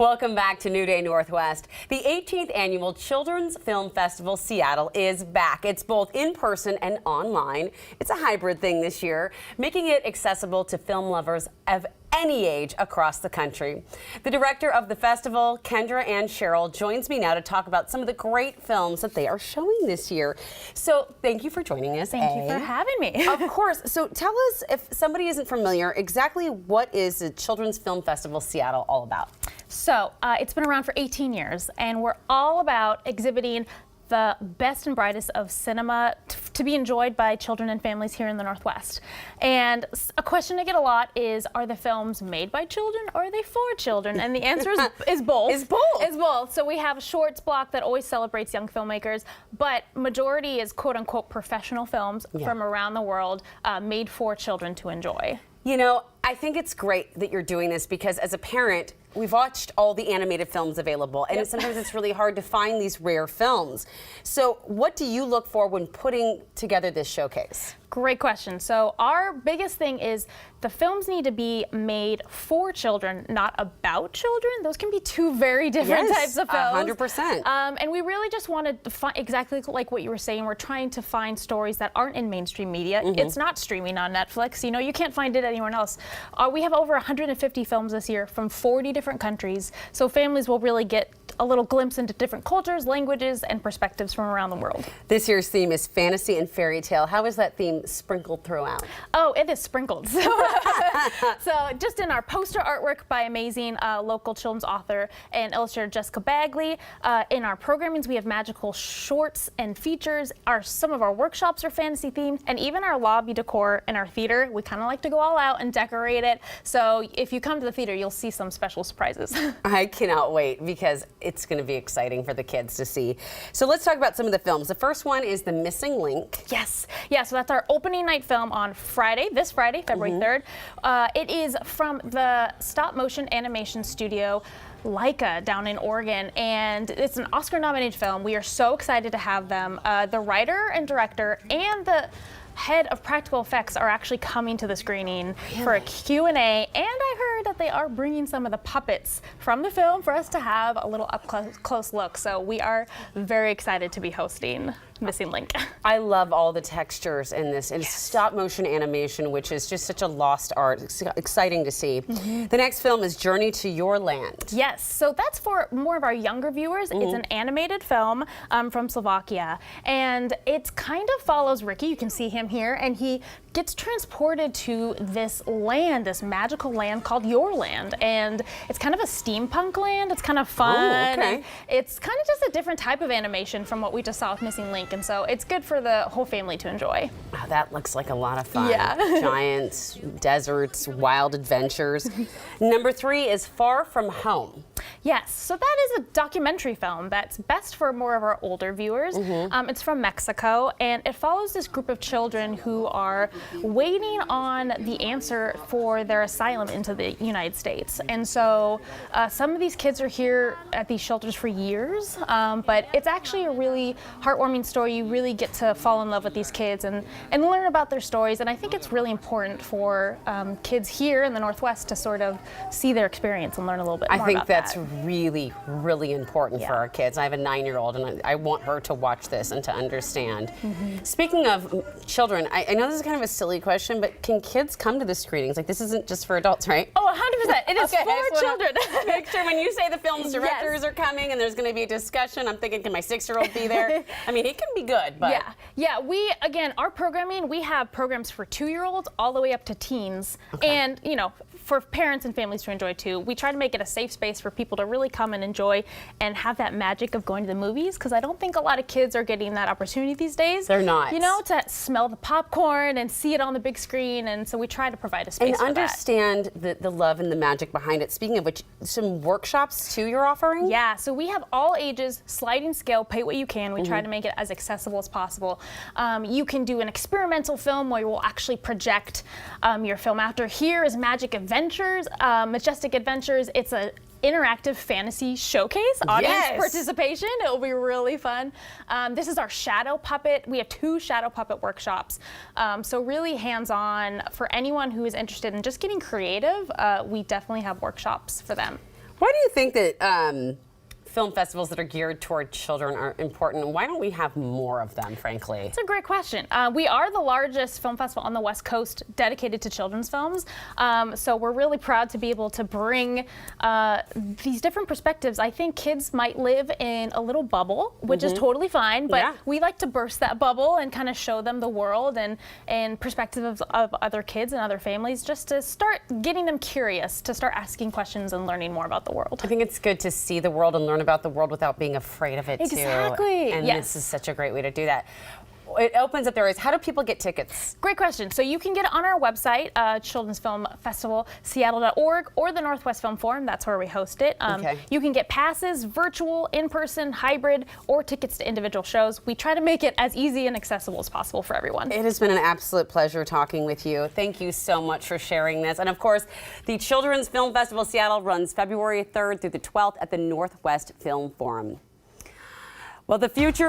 Welcome back to New Day Northwest. The 18th Annual Children's Film Festival Seattle is back. It's both in person and online. It's a hybrid thing this year, making it accessible to film lovers of any age across the country. The director of the festival, Kendra Ann Sherrill, joins me now to talk about some of the great films that they are showing this year. So thank you for joining us. Thank you for having me. Of course. So tell us, if somebody isn't familiar, exactly what is the Children's Film Festival Seattle all about? So it's been around for 18 years, and we're all about exhibiting the best and brightest of cinema to be enjoyed by children and families here in the Northwest. And a question I get a lot is, are the films made by children or are they for children? And the answer is both. Is both. Is both. So we have a shorts block that always celebrates young filmmakers, but majority is quote unquote professional films from around the world made for children to enjoy. You know, I think it's great that you're doing this because as a parent, we've watched all the animated films available, and sometimes it's really hard to find these rare films. So what do you look for when putting together this showcase? Great question. So our biggest thing is the films need to be made for children, not about children. Those can be two very different types of films. 100%. And we really just wanted to find, exactly like what you were saying, we're trying to find stories that aren't in mainstream media. It's not streaming on Netflix. You know, you can't find it anywhere else. We have over 150 films this year from 40 different countries. So families will really get a little glimpse into different cultures, languages, and perspectives from around the world. This year's theme is fantasy and fairy tale. How is that theme sprinkled throughout? Oh, it is sprinkled. So just in our poster artwork by amazing local children's author and illustrator Jessica Bagley. In our programmings, we have magical shorts and features. Some of our workshops are fantasy themed, and even our lobby decor in our theater, we kind of like to go all out and decorate it. So if you come to the theater, you'll see some special surprises. I cannot wait because it's going to be exciting for the kids to see. So let's talk about some of the films. The first one is The Missing Link. Yes. Yeah, so that's our opening night film on Friday, this Friday, February 3rd. It is from the stop motion animation studio Leica down in Oregon, and it's an Oscar-nominated film. We are so excited to have them. The writer and director and the head of practical effects are actually coming to the screening for a Q&A, and I heard that they are bringing some of the puppets from the film for us to have a little up-close look. So we are very excited to be hosting Missing Link. I love all the textures in this. It's stop motion animation, which is just such a lost art. It's exciting to see. The next film is Journey to Your Land. Yes, so that's for more of our younger viewers. It's an animated film from Slovakia, and it kind of follows Ricky. You can see him here, and he gets transported to this land, this magical land called Your Land, and it's kind of a steampunk land. It's kind of fun. And it's kind of just a different type of animation from what we just saw with Missing Link, and so it's good for the whole family to enjoy. Oh, that looks like a lot of fun. Yeah. Giants, deserts, wild adventures. Number 3 is Far From Home. Yes, so that is a documentary film that's best for more of our older viewers. It's from Mexico, and it follows this group of children who are waiting on the answer for their asylum into the United States. And so some of these kids are here at these shelters for years, but it's actually a really heartwarming story. You really get to fall in love with these kids and learn about their stories, and I think it's really important for kids here in the Northwest to sort of see their experience and learn a little bit more about that. I think that's really, really important for our kids. I have a 9-year-old, and I want her to watch this and to understand. Speaking of children, I know this is kind of a silly question, but can kids come to the screenings? Like, this isn't just for adults, right? Oh, 100%. It is for children. Make sure when you say the film's directors are coming and there's going to be a discussion, I'm thinking, can my 6-year-old be there? I mean, he can be good, but... Yeah, we, again, our programming, we have programs for 2-year-olds all the way up to teens. And, you know, for parents and families to enjoy too. We try to make it a safe space for people to really come and enjoy and have that magic of going to the movies, because I don't think a lot of kids are getting that opportunity these days. They're not. You know, to smell the popcorn and see it on the big screen, and so we try to provide a space and for understand the love and the magic behind it. Speaking of which, some workshops too you're offering? Yeah, so we have all ages, sliding scale, pay what you can. We try to make it as accessible as possible. You can do an experimental film where we'll actually project your film after. Here is Magic Adventures, Majestic Adventures. It's a interactive fantasy showcase, audience participation. It will be really fun. This is our shadow puppet. We have 2 shadow puppet workshops. So really hands-on for anyone who is interested in just getting creative. We definitely have workshops for them. Why do you think that film festivals that are geared toward children are important? Why don't we have more of them, frankly? It's a great question. We are the largest film festival on the West Coast dedicated to children's films. So we're really proud to be able to bring these different perspectives. I think kids might live in a little bubble, which is totally fine, but we like to burst that bubble and kind of show them the world and perspectives of other kids and other families, just to start getting them curious, to start asking questions and learning more about the world. I think it's good to see the world and learn about the world without being afraid of it, Exactly. too. And yes. this is such a great way to do that. It opens up their eyes. How do people get tickets? Great question. So you can get it on our website, Children's Film Festival, Seattle.org, or the Northwest Film Forum. That's where we host it. You can get passes, virtual, in-person, hybrid, or tickets to individual shows. We try to make it as easy and accessible as possible for everyone. It has been an absolute pleasure talking with you. Thank you so much for sharing this. And of course, the Children's Film Festival Seattle runs February 3rd through the 12th at the Northwest Film Forum. Well, the future